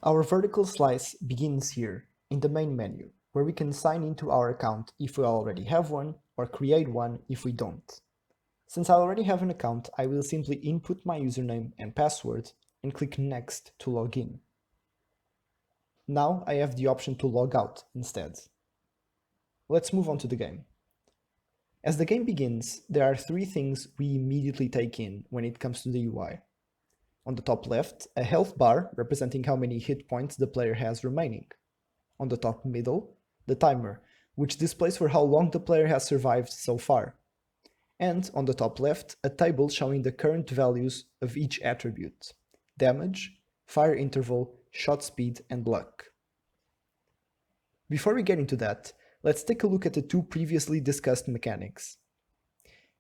Our vertical slice begins here, in the main menu, where we can sign into our account if we already have one, or create one if we don't. Since I already have an account, I will simply input my username and password and click Next to log in. Now I have the option to log out instead. Let's move on to the game. As the game begins, there are three things we immediately take in when it comes to the UI. On the top left, a health bar representing how many hit points the player has remaining. On the top middle, the timer, which displays for how long the player has survived so far. And on the top left, a table showing the current values of each attribute: damage, fire interval, shot speed, and luck. Before we get into that, let's take a look at the two previously discussed mechanics.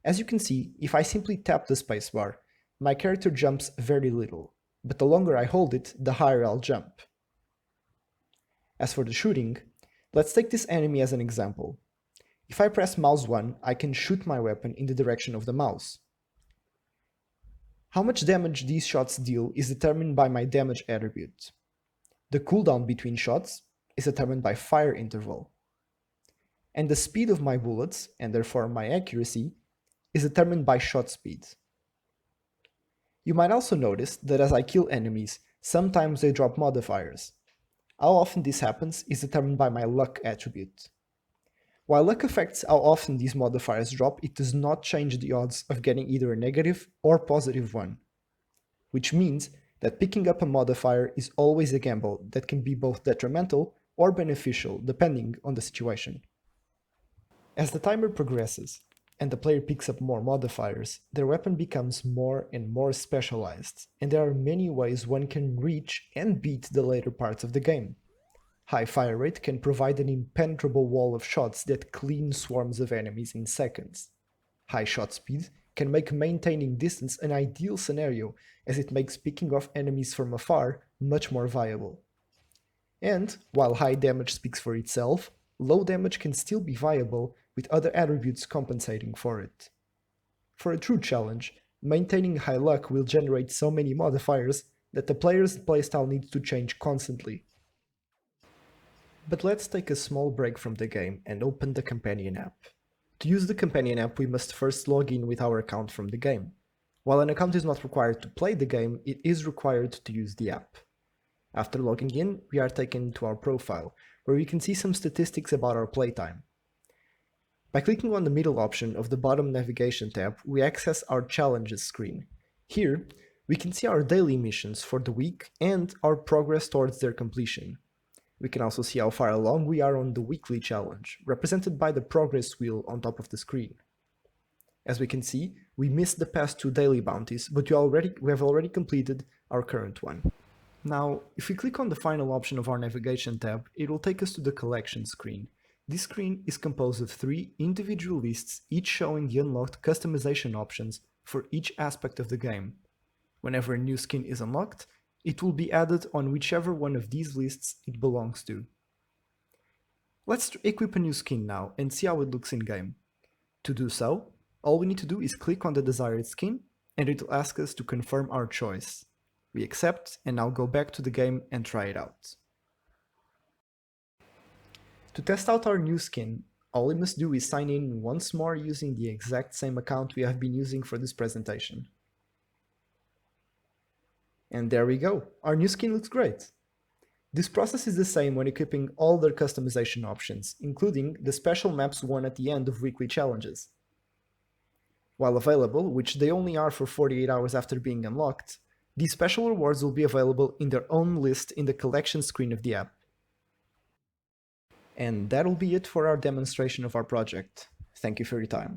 As you can see, if I simply tap the spacebar, my character jumps very little, but the longer I hold it, the higher I'll jump. As for the shooting, let's take this enemy as an example. If I press mouse 1, I can shoot my weapon in the direction of the mouse. How much damage these shots deal is determined by my damage attribute. The cooldown between shots is determined by fire interval. And the speed of my bullets, and therefore my accuracy, is determined by shot speed. You might also notice that as I kill enemies, sometimes they drop modifiers. How often this happens is determined by my luck attribute. While luck affects how often these modifiers drop, it does not change the odds of getting either a negative or positive one. Which means that picking up a modifier is always a gamble that can be both detrimental or beneficial depending on the situation. As the timer progresses, and the player picks up more modifiers, their weapon becomes more and more specialized, and there are many ways one can reach and beat the later parts of the game. High fire rate can provide an impenetrable wall of shots that clean swarms of enemies in seconds. High shot speed can make maintaining distance an ideal scenario, as it makes picking off enemies from afar much more viable. And, while high damage speaks for itself, low damage can still be viable with other attributes compensating for it. For a true challenge, maintaining high luck will generate so many modifiers that the player's playstyle needs to change constantly. But let's take a small break from the game and open the companion app. To use the companion app, we must first log in with our account from the game. While an account is not required to play the game, it is required to use the app. After logging in, we are taken to our profile, where we can see some statistics about our playtime. By clicking on the middle option of the bottom navigation tab, we access our challenges screen. Here, we can see our daily missions for the week and our progress towards their completion. We can also see how far along we are on the weekly challenge, represented by the progress wheel on top of the screen. As we can see, we missed the past two daily bounties, but we have already completed our current one. Now, if we click on the final option of our navigation tab, it will take us to the collection screen. This screen is composed of three individual lists, each showing the unlocked customization options for each aspect of the game. Whenever a new skin is unlocked, it will be added on whichever one of these lists it belongs to. Let's equip a new skin now and see how it looks in-game. To do so, all we need to do is click on the desired skin, and it will ask us to confirm our choice. We accept, and now go back to the game and try it out. To test out our new skin, all we must do is sign in once more using the exact same account we have been using for this presentation. And there we go, our new skin looks great. This process is the same when equipping all their customization options, including the special maps won at the end of weekly challenges. While available, which they only are for 48 hours after being unlocked, these special rewards will be available in their own list in the collection screen of the app. And that'll be it for our demonstration of our project. Thank you for your time.